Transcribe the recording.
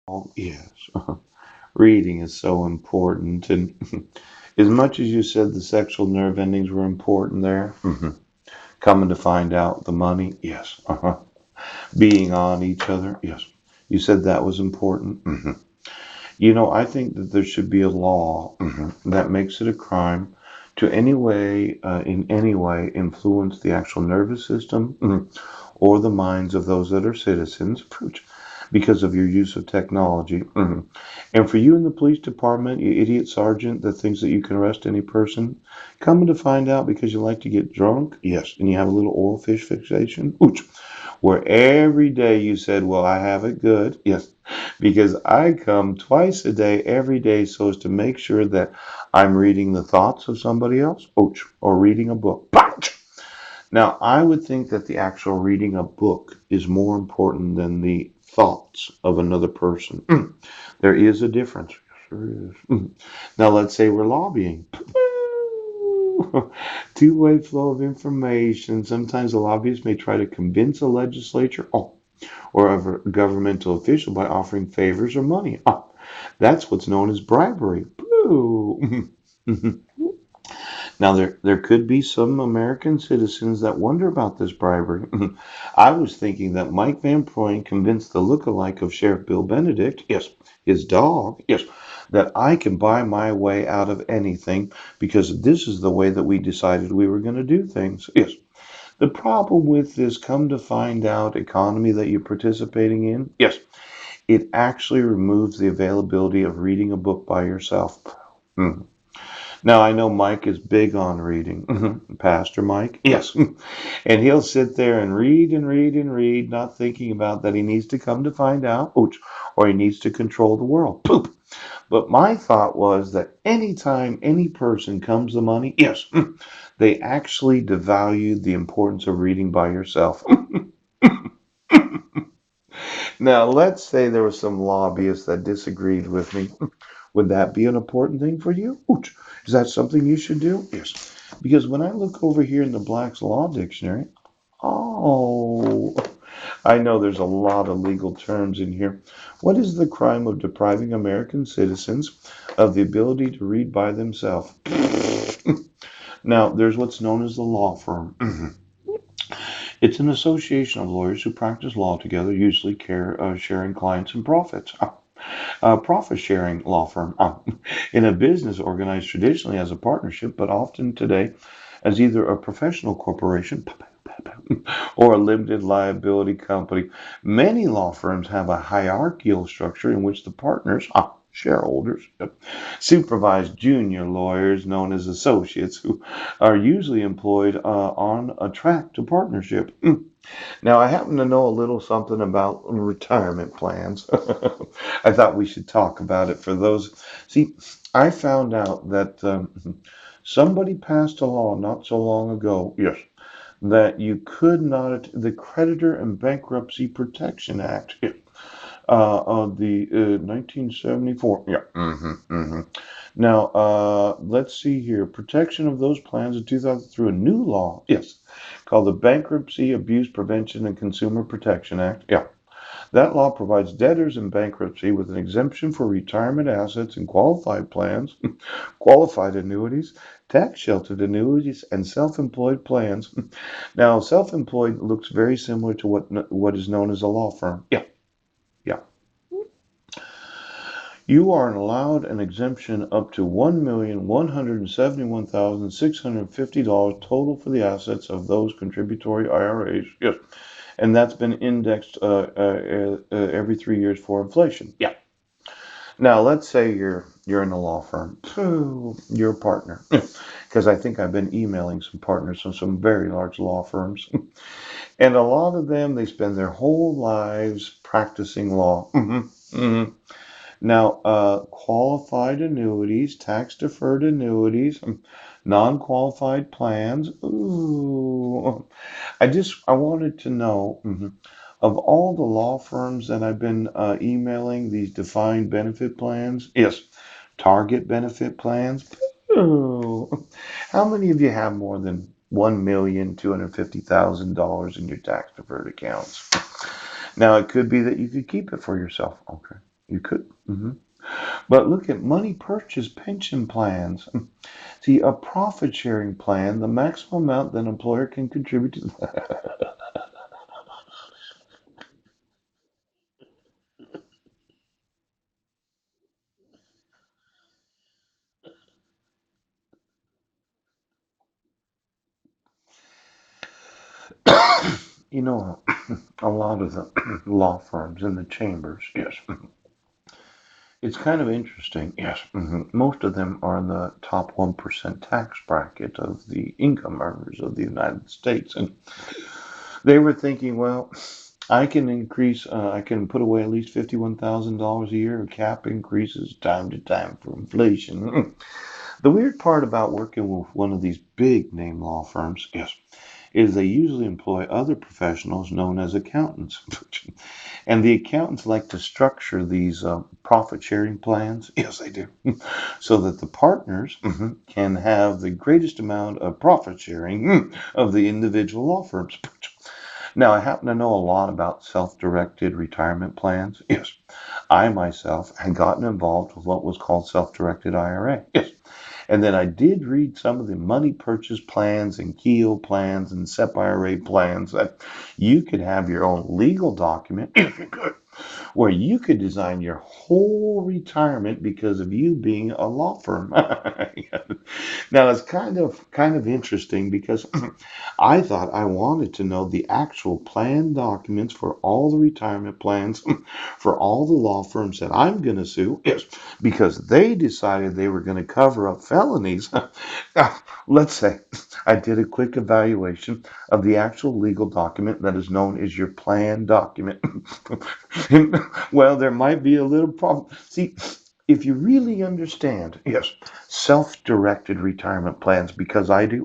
Oh, yes. Reading is so important. And as much as you said the sexual nerve endings were important there, coming to find out the money, yes. Being on each other, yes. You said that was important. I think that there should be a law that makes it a crime to in any way, influence the actual nervous system or the minds of those that are citizens because of your use of technology. And for you in the police department, you idiot sergeant that thinks that you can arrest any person, coming to find out because you like to get drunk, yes, and you have a little oral fish fixation, where every day you said, well, I have it good, yes, because I come twice a day, every day, so as to make sure that I'm reading the thoughts of somebody else, or reading a book. Now, I would think that the actual reading a book is more important than the thoughts of another person. There is a difference. Yes, there is. Now, let's say we're lobbying. Two-way flow of information. Sometimes a lobbyist may try to convince a legislature or a governmental official by offering favors or money. That's what's known as bribery. Boo! Now, there could be some American citizens that wonder about this bribery. I was thinking that Mike Van Proyn convinced the look-alike of Sheriff Bill Benedict, yes, his dog, yes, that I can buy my way out of anything because this is the way that we decided we were going to do things. Yes. The problem with this come to find out economy that you're participating in, yes, it actually removes the availability of reading a book by yourself. Hmm. Now, I know Mike is big on reading. Pastor Mike? Yes. And he'll sit there and read and read and read, not thinking about that he needs to come to find out, or he needs to control the world. Poop. But my thought was that anytime any person comes to money, yes, they actually devalue the importance of reading by yourself. Now, let's say there was some lobbyist that disagreed with me. Would that be an important thing for you? Is that something you should do? Yes. Because when I look over here in the Black's Law Dictionary, oh, I know there's a lot of legal terms in here. What is the crime of depriving American citizens of the ability to read by themselves? Now, there's what's known as the law firm. It's an association of lawyers who practice law together, usually sharing clients and profits. Profit sharing law firm. In a business organized traditionally as a partnership, but often today as either a professional corporation or a limited liability company. Many law firms have a hierarchical structure in which the partners, shareholders, supervise junior lawyers known as associates who are usually employed on a track to partnership. Now, I happen to know a little something about retirement plans. I thought we should talk about it for those. See, I found out that somebody passed a law not so long ago, yes, that you could not, the Creditor and Bankruptcy Protection Act of the 1974. Yeah. Now, let's see here. Protection of those plans in 2000 through a new law, yes, called the Bankruptcy Abuse Prevention and Consumer Protection Act. Yeah. That law provides debtors in bankruptcy with an exemption for retirement assets and qualified plans, qualified annuities, tax sheltered annuities, and self employed plans. Now, self employed looks very similar to what is known as a law firm. Yeah, yeah. You are allowed an exemption up to $1,171,650 total for the assets of those contributory IRAs. Yes, and that's been indexed every 3 years for inflation. Yeah. Now, let's say you're in a law firm. You're a partner, because I think I've been emailing some partners from some very large law firms, and a lot of them they spend their whole lives practicing law. Now, qualified annuities, tax deferred annuities, non-qualified plans. Ooh, I wanted to know of all the law firms that I've been emailing these defined benefit plans. Yes, target benefit plans. Ooh, how many of you have more than $1,250,000 in your tax deferred accounts? Now, it could be that you could keep it for yourself. Okay. You could. But look at money purchase pension plans. See, a profit sharing plan, the maximum amount that an employer can contribute to. You know, a lot of the law firms and the chambers, yes. It's kind of interesting, yes. Most of them are in the top 1% tax bracket of the income earners of the United States. And they were thinking, well, I can put away at least $51,000 a year. Cap increases time to time for inflation. The weird part about working with one of these big name law firms, yes, is they usually employ other professionals known as accountants. And the accountants like to structure these profit sharing plans, yes, they do, so that the partners can have the greatest amount of profit sharing of the individual law firms. Now, I happen to know a lot about self directed retirement plans. Yes, I myself had gotten involved with what was called self directed IRA. Yes. And then I did read some of the money purchase plans and Keogh plans and SEP IRA plans that you could have your own legal document if you could, where you could design your whole retirement because of you being a law firm. Now it's kind of interesting because I thought I wanted to know the actual plan documents for all the retirement plans for all the law firms that I'm going to sue, yes, because they decided they were going to cover up felonies. Let's say I did a quick evaluation of the actual legal document that is known as your plan document. Well, there might be a little problem. See, if you really understand, yes, self-directed retirement plans, because I do.